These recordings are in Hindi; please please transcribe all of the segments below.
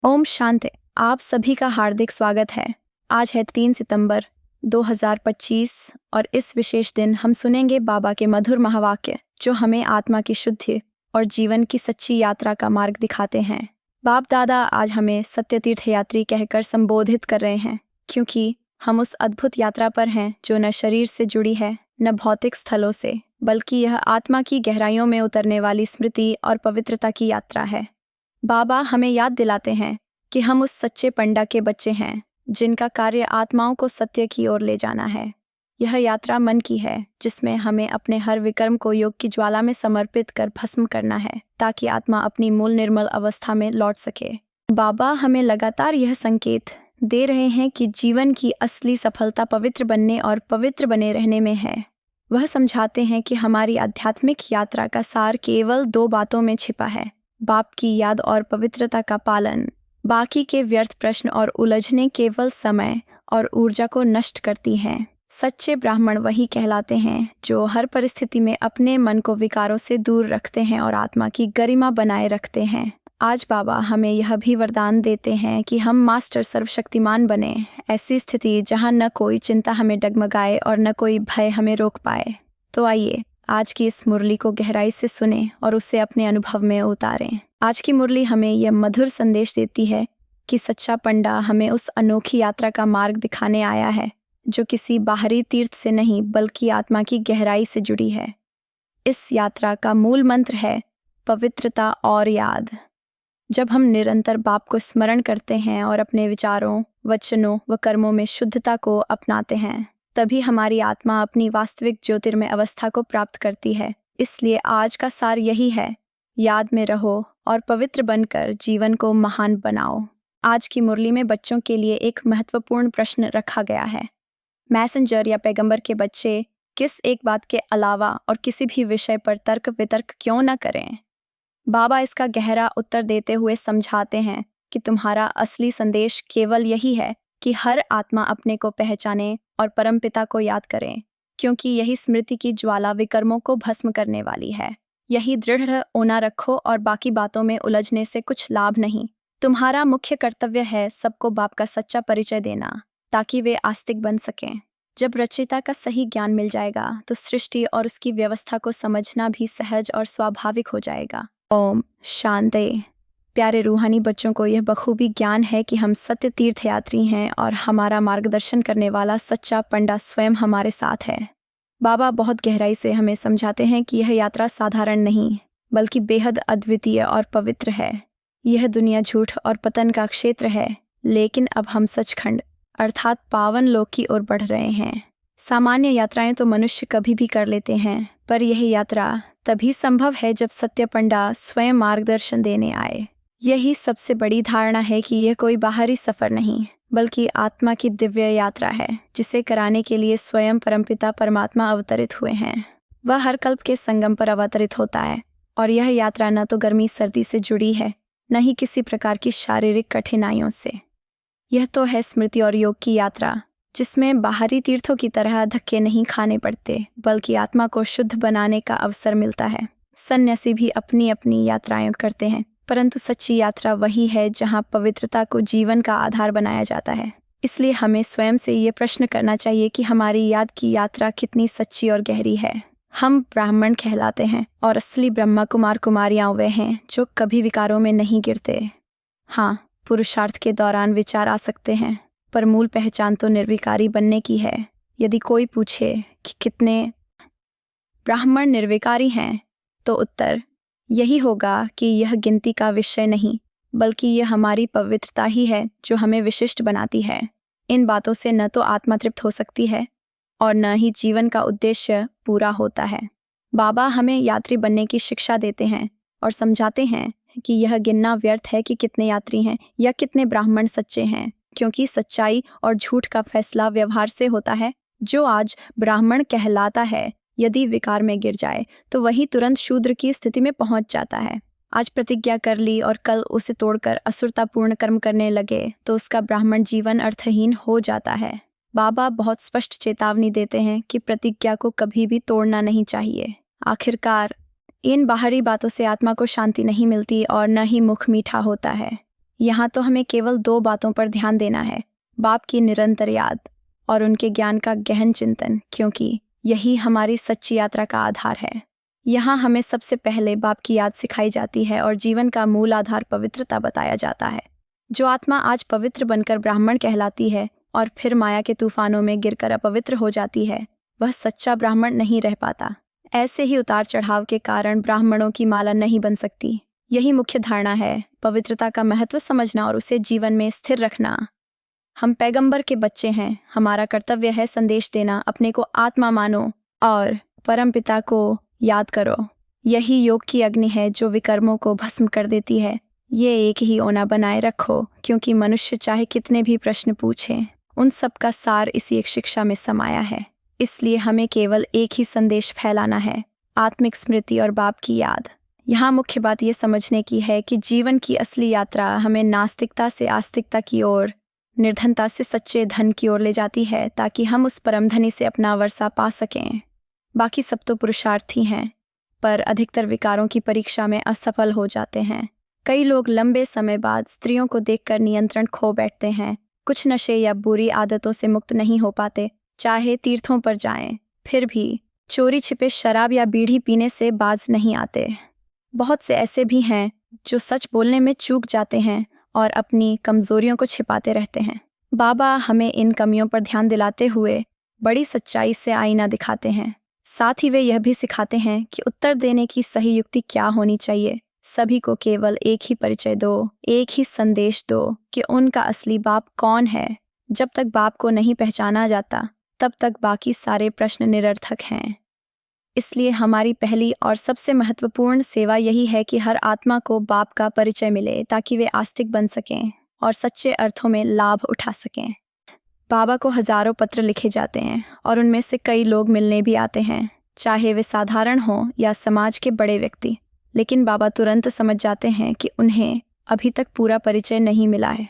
ओम शांति। आप सभी का हार्दिक स्वागत है। आज है 3 सितंबर 2025 और इस विशेष दिन हम सुनेंगे बाबा के मधुर महावाक्य जो हमें आत्मा की शुद्धि और जीवन की सच्ची यात्रा का मार्ग दिखाते हैं। बाप दादा आज हमें सत्य तीर्थ यात्री कहकर संबोधित कर रहे हैं, क्योंकि हम उस अद्भुत यात्रा पर हैं जो न शरीर से जुड़ी है न भौतिक स्थलों से, बल्कि यह आत्मा की गहराइयों में उतरने वाली स्मृति और पवित्रता की यात्रा है। बाबा हमें याद दिलाते हैं कि हम उस सच्चे पंडा के बच्चे हैं जिनका कार्य आत्माओं को सत्य की ओर ले जाना है। यह यात्रा मन की है जिसमें हमें अपने हर विकर्म को योग की ज्वाला में समर्पित कर भस्म करना है ताकि आत्मा अपनी मूल निर्मल अवस्था में लौट सके। बाबा हमें लगातार यह संकेत दे रहे हैं कि जीवन की असली सफलता पवित्र बनने और पवित्र बने रहने में है। वह समझाते हैं कि हमारी आध्यात्मिक यात्रा का सार केवल 2 बातों में छिपा है: बाप की याद और पवित्रता का पालन। बाकी के व्यर्थ प्रश्न और उलझने केवल समय और ऊर्जा को नष्ट करती हैं। सच्चे ब्राह्मण वही कहलाते हैं जो हर परिस्थिति में अपने मन को विकारों से दूर रखते हैं और आत्मा की गरिमा बनाए रखते हैं। आज बाबा हमें यह भी वरदान देते हैं कि हम मास्टर सर्वशक्तिमान बने, ऐसी स्थिति जहां न कोई चिंता हमें डगमगाए और न कोई भय हमें रोक पाए। तो आइए आज की इस मुरली को गहराई से सुने और उसे अपने अनुभव में उतारें। आज की मुरली हमें यह मधुर संदेश देती है कि सच्चा पंडा हमें उस अनोखी यात्रा का मार्ग दिखाने आया है जो किसी बाहरी तीर्थ से नहीं बल्कि आत्मा की गहराई से जुड़ी है। इस यात्रा का मूल मंत्र है पवित्रता और याद। जब हम निरंतर बाप को स्मरण करते हैं और अपने विचारों, वचनों व कर्मों में शुद्धता को अपनाते हैं, तभी हमारी आत्मा अपनी वास्तविक ज्योतिर्मय अवस्था को प्राप्त करती है। इसलिए आज का सार यही है: याद में रहो और पवित्र बनकर जीवन को महान बनाओ। आज की मुरली में बच्चों के लिए एक महत्वपूर्ण प्रश्न रखा गया है: मैसेंजर या पैगंबर के बच्चे किस एक बात के अलावा और किसी भी विषय पर तर्क वितर्क क्यों न करें? बाबा इसका गहरा उत्तर देते हुए समझाते हैं कि तुम्हारा असली संदेश केवल यही है कि हर आत्मा अपने को पहचाने और परमपिता को याद करें, क्योंकि यही स्मृति की ज्वाला विकर्मों को भस्म करने वाली है। यही दृढ़ ओना रखो और बाकी बातों में उलझने से कुछ लाभ नहीं। तुम्हारा मुख्य कर्तव्य है सबको बाप का सच्चा परिचय देना ताकि वे आस्तिक बन सकें। जब रचयिता का सही ज्ञान मिल जाएगा तो सृष्टि और उसकी व्यवस्था को समझना भी सहज और स्वाभाविक हो जाएगा। ओम शांति। प्यारे रूहानी बच्चों को यह बखूबी ज्ञान है कि हम सत्य तीर्थ यात्री हैं और हमारा मार्गदर्शन करने वाला सच्चा पंडा स्वयं हमारे साथ है। बाबा बहुत गहराई से हमें समझाते हैं कि यह यात्रा साधारण नहीं बल्कि बेहद अद्वितीय और पवित्र है। यह दुनिया झूठ और पतन का क्षेत्र है, लेकिन अब हम सचखंड अर्थात पावन लोक की ओर बढ़ रहे हैं। सामान्य यात्राएं तो मनुष्य कभी भी कर लेते हैं, पर यह यात्रा तभी संभव है जब सत्य पंडा स्वयं मार्गदर्शन देने आए। यही सबसे बड़ी धारणा है कि यह कोई बाहरी सफर नहीं बल्कि आत्मा की दिव्य यात्रा है जिसे कराने के लिए स्वयं परमपिता परमात्मा अवतरित हुए हैं। वह हर कल्प के संगम पर अवतरित होता है और यह यात्रा न तो गर्मी सर्दी से जुड़ी है न ही किसी प्रकार की शारीरिक कठिनाइयों से। यह तो है स्मृति और योग की यात्रा जिसमें बाहरी तीर्थों की तरह धक्के नहीं खाने पड़ते बल्कि आत्मा को शुद्ध बनाने का अवसर मिलता है। सन्यासी भी अपनी अपनी यात्राएं करते हैं, परंतु सच्ची यात्रा वही है जहां पवित्रता को जीवन का आधार बनाया जाता है। इसलिए हमें स्वयं से ये प्रश्न करना चाहिए कि हमारी याद की यात्रा कितनी सच्ची और गहरी है। हम ब्राह्मण कहलाते हैं और असली ब्रह्मा कुमार कुमारियां वे हैं जो कभी विकारों में नहीं गिरते। हाँ, पुरुषार्थ के दौरान विचार आ सकते हैं, पर मूल पहचान तो निर्विकारी बनने की है। यदि कोई पूछे कि कितने ब्राह्मण निर्विकारी हैं, तो उत्तर यही होगा कि यह गिनती का विषय नहीं बल्कि यह हमारी पवित्रता ही है जो हमें विशिष्ट बनाती है। इन बातों से न तो आत्मा तृप्त हो सकती है और न ही जीवन का उद्देश्य पूरा होता है। बाबा हमें यात्री बनने की शिक्षा देते हैं और समझाते हैं कि यह गिनना व्यर्थ है कि कितने यात्री हैं या कितने ब्राह्मण सच्चे हैं, क्योंकि सच्चाई और झूठ का फैसला व्यवहार से होता है। जो आज ब्राह्मण कहलाता है, यदि विकार में गिर जाए तो वही तुरंत शूद्र की स्थिति में पहुंच जाता है। आज प्रतिज्ञा कर ली और कल उसे तोड़कर असुरतापूर्ण कर्म करने लगे तो उसका ब्राह्मण जीवन अर्थहीन हो जाता है। बाबा बहुत स्पष्ट चेतावनी देते हैं कि प्रतिज्ञा को कभी भी तोड़ना नहीं चाहिए। आखिरकार इन बाहरी बातों से आत्मा को शांति नहीं मिलती और न ही मुख मीठा होता है। यहाँ तो हमें केवल 2 बातों पर ध्यान देना है, बाप की निरंतर याद और उनके ज्ञान का गहन चिंतन, क्योंकि यही हमारी सच्ची यात्रा का आधार है। यहाँ हमें सबसे पहले बाप की याद सिखाई जाती है और जीवन का मूल आधार पवित्रता बताया जाता है। जो आत्मा आज पवित्र बनकर ब्राह्मण कहलाती है और फिर माया के तूफानों में गिरकर अपवित्र हो जाती है, वह सच्चा ब्राह्मण नहीं रह पाता। ऐसे ही उतार चढ़ाव के कारण ब्राह्मणों की माला नहीं बन सकती। यही मुख्य धारणा है, पवित्रता का महत्व समझना और उसे जीवन में स्थिर रखना। हम पैगंबर के बच्चे हैं, हमारा कर्तव्य है संदेश देना, अपने को आत्मा मानो और परमपिता को याद करो। यही योग की अग्नि है जो विकर्मों को भस्म कर देती है। ये एक ही ओना बनाए रखो, क्योंकि मनुष्य चाहे कितने भी प्रश्न पूछे, उन सब का सार इसी एक शिक्षा में समाया है। इसलिए हमें केवल एक ही संदेश फैलाना है, आत्मिक स्मृति और बाप की याद। यहाँ मुख्य बात यह समझने की है कि जीवन की असली यात्रा हमें नास्तिकता से आस्तिकता की ओर, निर्धनता से सच्चे धन की ओर ले जाती है, ताकि हम उस परम धनी से अपना वर्षा पा सकें। बाकी सब तो पुरुषार्थी हैं, पर अधिकतर विकारों की परीक्षा में असफल हो जाते हैं। कई लोग लंबे समय बाद स्त्रियों को देखकर नियंत्रण खो बैठते हैं। कुछ नशे या बुरी आदतों से मुक्त नहीं हो पाते, चाहे तीर्थों पर जाएं, फिर भी चोरी छिपे शराब या बीड़ी पीने से बाज नहीं आते। बहुत से ऐसे भी हैं जो सच बोलने में चूक जाते हैं और अपनी कमजोरियों को छिपाते रहते हैं। बाबा हमें इन कमियों पर ध्यान दिलाते हुए बड़ी सच्चाई से आईना दिखाते हैं। साथ ही वे यह भी सिखाते हैं कि उत्तर देने की सही युक्ति क्या होनी चाहिए। सभी को केवल एक ही परिचय दो, एक ही संदेश दो कि उनका असली बाप कौन है। जब तक बाप को नहीं पहचाना जाता, तब तक बाकी सारे प्रश्न निरर्थक हैं। इसलिए हमारी पहली और सबसे महत्वपूर्ण सेवा यही है कि हर आत्मा को बाप का परिचय मिले, ताकि वे आस्तिक बन सकें और सच्चे अर्थों में लाभ उठा सकें। बाबा को हजारों पत्र लिखे जाते हैं और उनमें से कई लोग मिलने भी आते हैं, चाहे वे साधारण हों या समाज के बड़े व्यक्ति। लेकिन बाबा तुरंत समझ जाते हैं कि उन्हें अभी तक पूरा परिचय नहीं मिला है।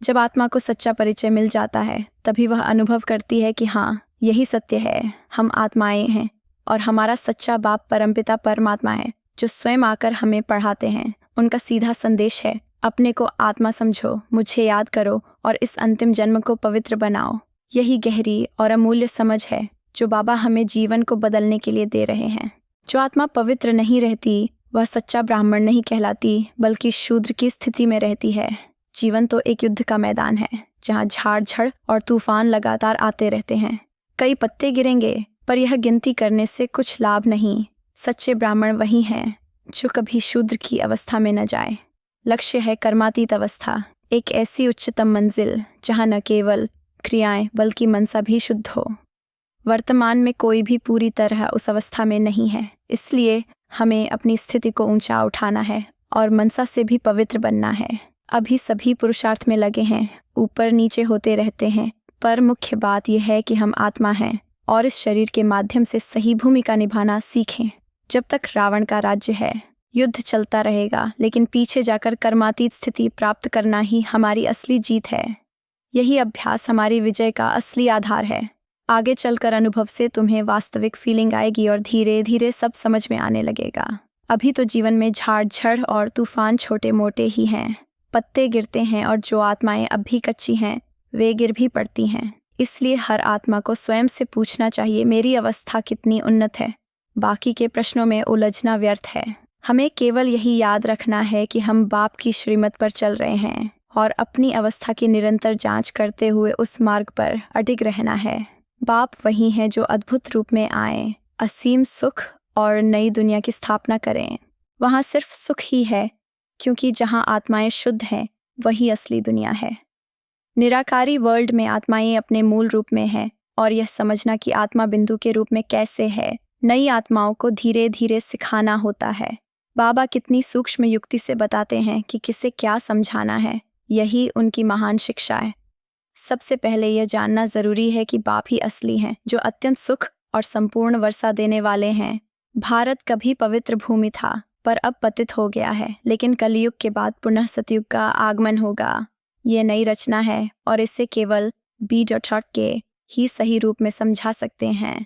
जब आत्मा को सच्चा परिचय मिल जाता है, तभी वह अनुभव करती है कि हाँ, यही सत्य है, हम आत्माएं हैं और हमारा सच्चा बाप परमपिता परमात्मा है, जो स्वयं आकर हमें पढ़ाते हैं। उनका सीधा संदेश है, अपने को आत्मा समझो, मुझे याद करो और इस अंतिम जन्म को पवित्र बनाओ। यही गहरी और अमूल्य समझ है जो बाबा हमें जीवन को बदलने के लिए दे रहे हैं। जो आत्मा पवित्र नहीं रहती, वह सच्चा ब्राह्मण नहीं कहलाती, बल्कि शूद्र की स्थिति में रहती है। जीवन तो एक युद्ध का मैदान है, जहाँ झाड़ झड़ और तूफान लगातार आते रहते हैं। कई पत्ते गिरेंगे, पर यह गिनती करने से कुछ लाभ नहीं। सच्चे ब्राह्मण वही हैं जो कभी शूद्र की अवस्था में न जाए। लक्ष्य है कर्मातीत अवस्था, एक ऐसी उच्चतम मंजिल जहाँ न केवल क्रियाएं बल्कि मनसा भी शुद्ध हो। वर्तमान में कोई भी पूरी तरह उस अवस्था में नहीं है, इसलिए हमें अपनी स्थिति को ऊंचा उठाना है और मनसा से भी पवित्र बनना है। अभी सभी पुरुषार्थ में लगे हैं, ऊपर नीचे होते रहते हैं, पर मुख्य बात यह है कि हम आत्मा हैं और इस शरीर के माध्यम से सही भूमिका निभाना सीखें। जब तक रावण का राज्य है, युद्ध चलता रहेगा, लेकिन पीछे जाकर कर्मातीत स्थिति प्राप्त करना ही हमारी असली जीत है। यही अभ्यास हमारी विजय का असली आधार है। आगे चलकर अनुभव से तुम्हें वास्तविक फीलिंग आएगी और धीरे धीरे सब समझ में आने लगेगा। अभी तो जीवन में झाड़ झड़ और तूफान छोटे मोटे ही हैं, पत्ते गिरते हैं और जो आत्माएं अब भी कच्ची हैं, वे गिर भी पड़ती हैं। इसलिए हर आत्मा को स्वयं से पूछना चाहिए, मेरी अवस्था कितनी उन्नत है। बाकी के प्रश्नों में उलझना व्यर्थ है। हमें केवल यही याद रखना है कि हम बाप की श्रीमत पर चल रहे हैं और अपनी अवस्था की निरंतर जांच करते हुए उस मार्ग पर अडिग रहना है। बाप वही हैं जो अद्भुत रूप में आए, असीम सुख और नई दुनिया की स्थापना करें। वहाँ सिर्फ सुख ही है, क्योंकि जहाँ आत्माएं शुद्ध हैं, वही असली दुनिया है। निराकारी वर्ल्ड में आत्माएं अपने मूल रूप में हैं, और यह समझना कि आत्मा बिंदु के रूप में कैसे है, नई आत्माओं को धीरे धीरे सिखाना होता है। बाबा कितनी सूक्ष्म युक्ति से बताते हैं कि किसे क्या समझाना है। यही उनकी महान शिक्षा है। सबसे पहले यह जानना जरूरी है कि बाप ही असली हैं, जो अत्यंत सुख और संपूर्ण वर्षा देने वाले हैं। भारत कभी पवित्र भूमि था, पर अब पतित हो गया है, लेकिन कलयुग के बाद पुनः सतयुग का आगमन होगा। ये नई रचना है और इसे केवल B.Hart के ही सही रूप में समझा सकते हैं।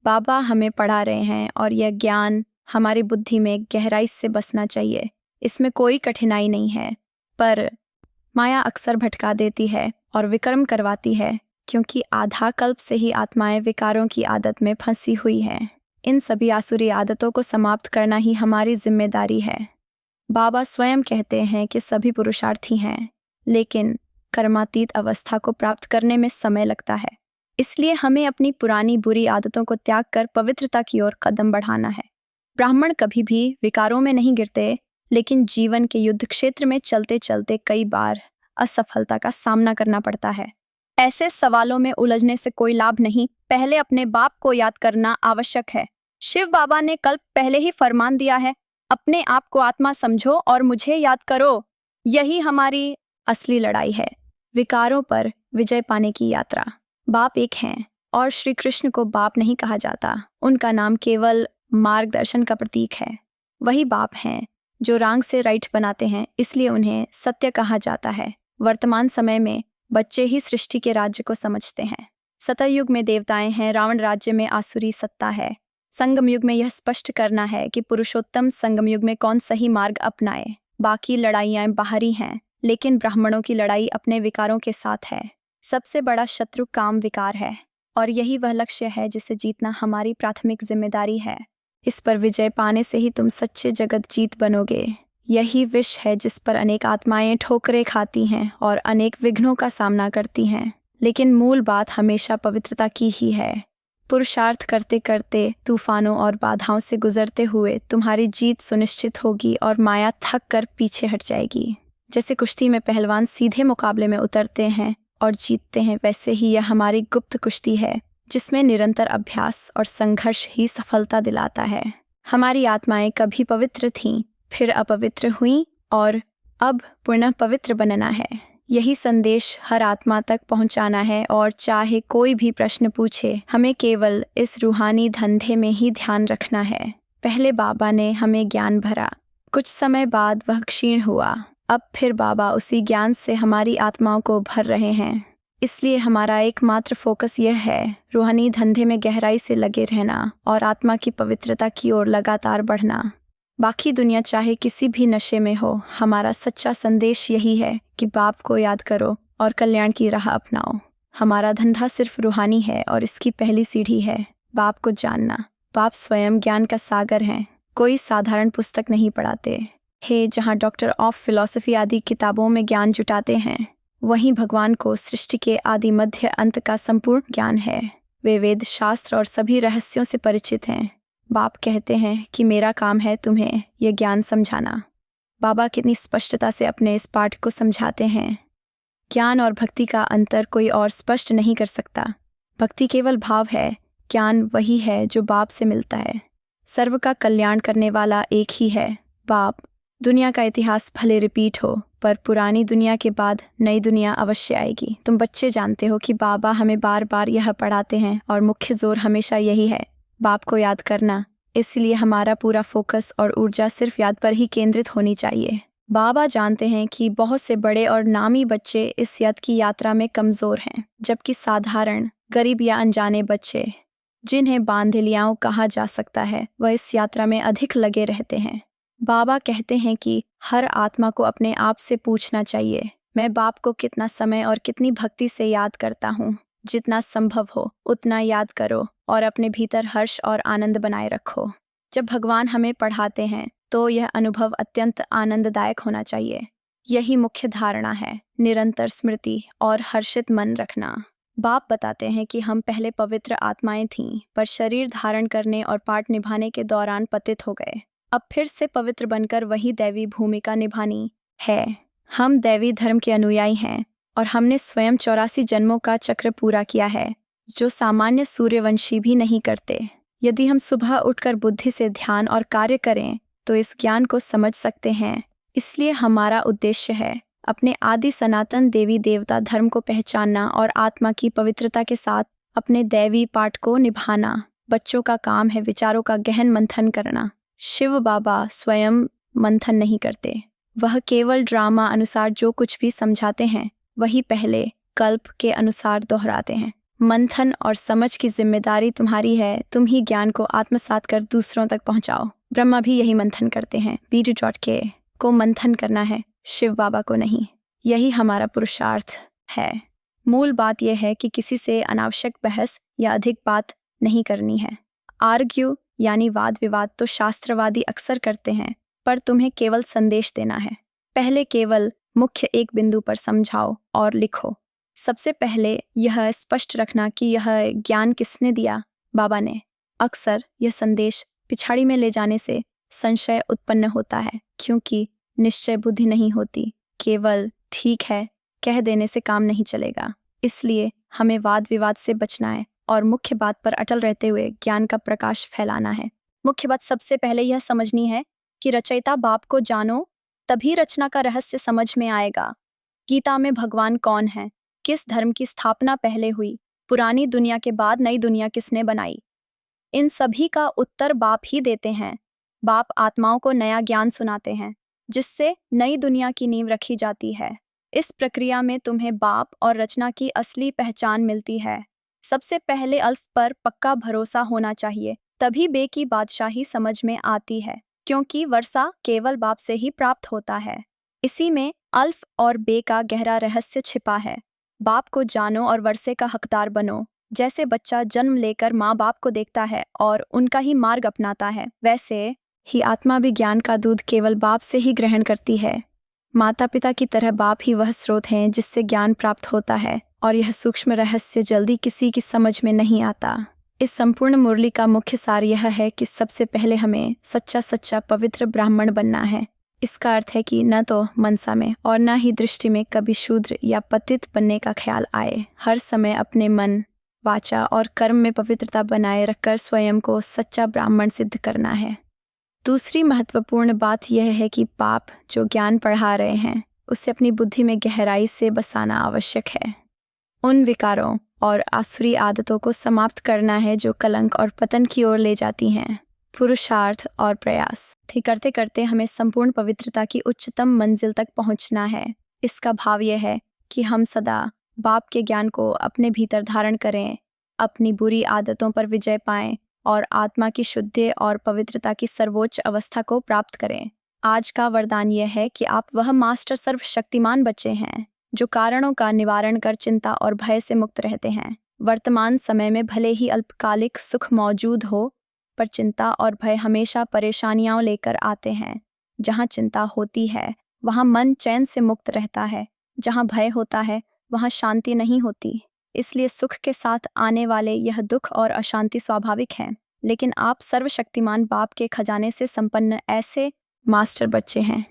बाबा हमें पढ़ा रहे हैं और यह ज्ञान हमारी बुद्धि में गहराई से बसना चाहिए। इसमें कोई कठिनाई नहीं है, पर माया अक्सर भटका देती है और विकर्म करवाती है, क्योंकि आधा कल्प से ही आत्माएं विकारों की आदत में फंसी हुई हैं। इन सभी आसुरी आदतों को समाप्त करना ही हमारी जिम्मेदारी है। बाबा स्वयं कहते हैं कि सभी पुरुषार्थी हैं, लेकिन कर्मातीत अवस्था को प्राप्त करने में समय लगता है। इसलिए हमें अपनी पुरानी बुरी आदतों को त्याग कर पवित्रता की ओर कदम बढ़ाना है। ब्राह्मण कभी भी विकारों में नहीं गिरते, लेकिन जीवन के युद्ध क्षेत्र में चलते चलते कई बार असफलता का सामना करना पड़ता है। ऐसे सवालों में उलझने से कोई लाभ नहीं, पहले अपने बाप को याद करना आवश्यक है। शिव बाबा ने कल पहले ही फरमान दिया है, अपने आप को आत्मा समझो और मुझे याद करो। यही हमारी असली लड़ाई है, विकारों पर विजय पाने की यात्रा। बाप एक हैं और श्री कृष्ण को बाप नहीं कहा जाता, उनका नाम केवल मार्गदर्शन का प्रतीक है। वही बाप हैं जो रांग से राइट बनाते हैं, इसलिए उन्हें सत्य कहा जाता है। वर्तमान समय में बच्चे ही सृष्टि के राज्य को समझते हैं। सतयुग में देवताएं हैं, रावण राज्य में आसुरी सत्ता है। संगम युग में यह स्पष्ट करना है कि पुरुषोत्तम संगम युग में कौन सही मार्ग अपनाए। बाकी लड़ाइयाँ बाहरी हैं, लेकिन ब्राह्मणों की लड़ाई अपने विकारों के साथ है। सबसे बड़ा शत्रु काम विकार है, और यही वह लक्ष्य है जिसे जीतना हमारी प्राथमिक जिम्मेदारी है। इस पर विजय पाने से ही तुम सच्चे जगत जीत बनोगे। यही विष है जिस पर अनेक आत्माएं ठोकरें खाती हैं और अनेक विघ्नों का सामना करती हैं, लेकिन मूल बात हमेशा पवित्रता की ही है। पुरुषार्थ करते करते तूफानों और बाधाओं से गुजरते हुए तुम्हारी जीत सुनिश्चित होगी और माया थक कर पीछे हट जाएगी। जैसे कुश्ती में पहलवान सीधे मुकाबले में उतरते हैं और जीतते हैं, वैसे ही यह हमारी गुप्त कुश्ती है जिसमें निरंतर अभ्यास और संघर्ष ही सफलता दिलाता है। हमारी आत्माएं कभी पवित्र थीं, फिर अपवित्र हुईं और अब पुनः पवित्र बनना है। यही संदेश हर आत्मा तक पहुंचाना है, और चाहे कोई भी प्रश्न पूछे, हमें केवल इस रूहानी धंधे में ही ध्यान रखना है। पहले बाबा ने हमें ज्ञान भरा, कुछ समय बाद वह क्षीण हुआ, अब फिर बाबा उसी ज्ञान से हमारी आत्माओं को भर रहे हैं। इसलिए हमारा एकमात्र फोकस यह है, रूहानी धंधे में गहराई से लगे रहना और आत्मा की पवित्रता की ओर लगातार बढ़ना। बाकी दुनिया चाहे किसी भी नशे में हो, हमारा सच्चा संदेश यही है कि बाप को याद करो और कल्याण की राह अपनाओ। हमारा धंधा सिर्फ रूहानी है और इसकी पहली सीढ़ी है बाप को जानना। बाप स्वयं ज्ञान का सागर हैं, कोई साधारण पुस्तक नहीं पढ़ाते हैं। जहाँ डॉक्टर ऑफ फिलॉसफी आदि किताबों में ज्ञान जुटाते हैं, वहीं भगवान को सृष्टि के आदि मध्य अंत का संपूर्ण ज्ञान है। वे वेद शास्त्र और सभी रहस्यों से परिचित हैं। बाप कहते हैं कि मेरा काम है तुम्हें यह ज्ञान समझाना। बाबा कितनी स्पष्टता से अपने इस पाठ को समझाते हैं। ज्ञान और भक्ति का अंतर कोई और स्पष्ट नहीं कर सकता। भक्ति केवल भाव है, ज्ञान वही है जो बाप से मिलता है। सर्व का कल्याण करने वाला एक ही है, बाप। दुनिया का इतिहास भले रिपीट हो, पर पुरानी दुनिया के बाद नई दुनिया अवश्य आएगी। तुम बच्चे जानते हो कि बाबा हमें बार बार यह पढ़ाते हैं और मुख्य जोर हमेशा यही है, बाप को याद करना। इसलिए हमारा पूरा फोकस और ऊर्जा सिर्फ याद पर ही केंद्रित होनी चाहिए। बाबा जानते हैं कि बहुत से बड़े और नामी बच्चे इस याद की यात्रा में कमज़ोर हैं, जबकि साधारण गरीब या अनजाने बच्चे, जिन्हें बांधिलियाओं कहा जा सकता है, वह इस यात्रा में अधिक लगे रहते हैं। बाबा कहते हैं कि हर आत्मा को अपने आप से पूछना चाहिए, मैं बाप को कितना समय और कितनी भक्ति से याद करता हूँ। जितना संभव हो उतना याद करो और अपने भीतर हर्ष और आनंद बनाए रखो। जब भगवान हमें पढ़ाते हैं तो यह अनुभव अत्यंत आनंददायक होना चाहिए। यही मुख्य धारणा है, निरंतर स्मृति और हर्षित मन रखना। बाप बताते हैं कि हम पहले पवित्र आत्माएं थीं, पर शरीर धारण करने और पाठ निभाने के दौरान पतित हो गए। अब फिर से पवित्र बनकर वही दैवी भूमिका निभानी है। हम दैवी धर्म के अनुयायी हैं और हमने स्वयं 84 जन्मों का चक्र पूरा किया है, जो सामान्य सूर्यवंशी भी नहीं करते। यदि हम सुबह उठकर बुद्धि से ध्यान और कार्य करें तो इस ज्ञान को समझ सकते हैं। इसलिए हमारा उद्देश्य है अपने आदि सनातन देवी देवता धर्म को पहचानना और आत्मा की पवित्रता के साथ अपने दैवी पाठ को निभाना। बच्चों का काम है विचारों का गहन मंथन करना। शिव बाबा स्वयं मंथन नहीं करते, वह केवल ड्रामा अनुसार जो कुछ भी समझाते हैं वही पहले कल्प के अनुसार दोहराते हैं। मंथन और समझ की जिम्मेदारी तुम्हारी है, तुम ही ज्ञान को आत्मसात कर दूसरों तक पहुंचाओ। ब्रह्मा भी यही मंथन करते हैं। B.K को मंथन करना है, शिव बाबा को नहीं। यही हमारा पुरुषार्थ है। मूल बात यह है कि किसी से अनावश्यक बहस या अधिक बात नहीं करनी है। आर्ग्यू यानी वाद विवाद तो शास्त्रवादी अक्सर करते हैं, पर तुम्हें केवल संदेश देना है। पहले केवल मुख्य एक बिंदु पर समझाओ और लिखो। सबसे पहले यह स्पष्ट रखना कि यह ज्ञान किसने दिया, बाबा ने। अक्सर यह संदेश पिछाड़ी में ले जाने से संशय उत्पन्न होता है, क्योंकि निश्चय बुद्धि नहीं होती। केवल ठीक है कह देने से काम नहीं चलेगा। इसलिए हमें वाद विवाद से बचना है और मुख्य बात पर अटल रहते हुए ज्ञान का प्रकाश फैलाना है। मुख्य बात सबसे पहले यह समझनी है कि रचयिता बाप को जानो, तभी रचना का रहस्य समझ में आएगा। गीता में भगवान कौन है, किस धर्म की स्थापना पहले हुई, पुरानी दुनिया के बाद नई दुनिया किसने बनाई, इन सभी का उत्तर बाप ही देते हैं। बाप आत्माओं को नया ज्ञान सुनाते हैं, जिससे नई दुनिया की नींव रखी जाती है। इस प्रक्रिया में तुम्हें बाप और रचना की असली पहचान मिलती है। सबसे पहले अल्फ पर पक्का भरोसा होना चाहिए, तभी बे की बादशाही समझ में आती है, क्योंकि वर्षा केवल बाप से ही प्राप्त होता है। इसी में अल्फ और बे का गहरा रहस्य छिपा है। बाप को जानो और वर्षे का हकदार बनो। जैसे बच्चा जन्म लेकर माँ बाप को देखता है और उनका ही मार्ग अपनाता है, वैसे ही आत्मा भी ज्ञान का दूध केवल बाप से ही ग्रहण करती है। माता पिता की तरह बाप ही वह स्रोत हैं जिससे ज्ञान प्राप्त होता है, और यह सूक्ष्म रहस्य जल्दी किसी की समझ में नहीं आता। इस संपूर्ण मुरली का मुख्य सार यह है कि सबसे पहले हमें सच्चा पवित्र ब्राह्मण बनना है। इसका अर्थ है कि न तो मनसा में और न ही दृष्टि में कभी शूद्र या पतित बनने का ख्याल आए। हर समय अपने मन, वाचा और कर्म में पवित्रता बनाए रखकर स्वयं को सच्चा ब्राह्मण सिद्ध करना है। दूसरी महत्वपूर्ण बात यह है कि बाप जो ज्ञान पढ़ा रहे हैं उसे अपनी बुद्धि में गहराई से बसाना आवश्यक है। उन विकारों और आसुरी आदतों को समाप्त करना है जो कलंक और पतन की ओर ले जाती हैं। पुरुषार्थ और प्रयास करते करते हमें संपूर्ण पवित्रता की उच्चतम मंजिल तक पहुंचना है। इसका भाव यह है कि हम सदा बाप के ज्ञान को अपने भीतर धारण करें, अपनी बुरी आदतों पर विजय पाएं और आत्मा की शुद्धि और पवित्रता की सर्वोच्च अवस्था को प्राप्त करें। आज का वरदान यह है कि आप वह मास्टर सर्वशक्तिमान बच्चे हैं जो कारणों का निवारण कर चिंता और भय से मुक्त रहते हैं। वर्तमान समय में भले ही अल्पकालिक सुख मौजूद हो, पर चिंता और भय हमेशा परेशानियां लेकर आते हैं। जहाँ चिंता होती है वहाँ मन चैन से मुक्त रहता है, जहाँ भय होता है वहाँ शांति नहीं होती। इसलिए सुख के साथ आने वाले यह दुख और अशांति स्वाभाविक है, लेकिन आप सर्वशक्तिमान बाप के खजाने से संपन्न ऐसे मास्टर बच्चे हैं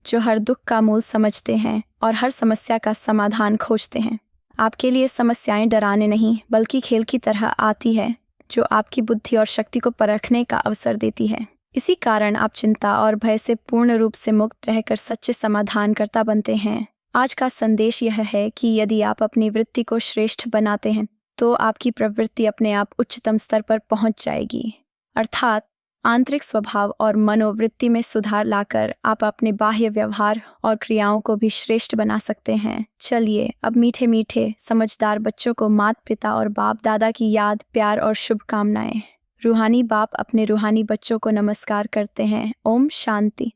जो हर दुख का मूल समझते हैं और हर समस्या का समाधान खोजते हैं। आपके लिए समस्याएं डराने नहीं बल्कि खेल की तरह आती है, जो आपकी बुद्धि और शक्ति को परखने का अवसर देती है। इसी कारण आप चिंता और भय से पूर्ण रूप से मुक्त रहकर सच्चे समाधानकर्ता बनते हैं। आज का संदेश यह है कि यदि आप अपनी वृत्ति को श्रेष्ठ बनाते हैं तो आपकी प्रवृत्ति अपने आप उच्चतम स्तर पर पहुंच जाएगी। अर्थात आंतरिक स्वभाव और मनोवृत्ति में सुधार लाकर आप अपने बाह्य व्यवहार और क्रियाओं को भी श्रेष्ठ बना सकते हैं। चलिए अब मीठे मीठे समझदार बच्चों को माता पिता और बाप दादा की याद, प्यार और शुभकामनाएं। रूहानी बाप अपने रूहानी बच्चों को नमस्कार करते हैं। ओम शांति।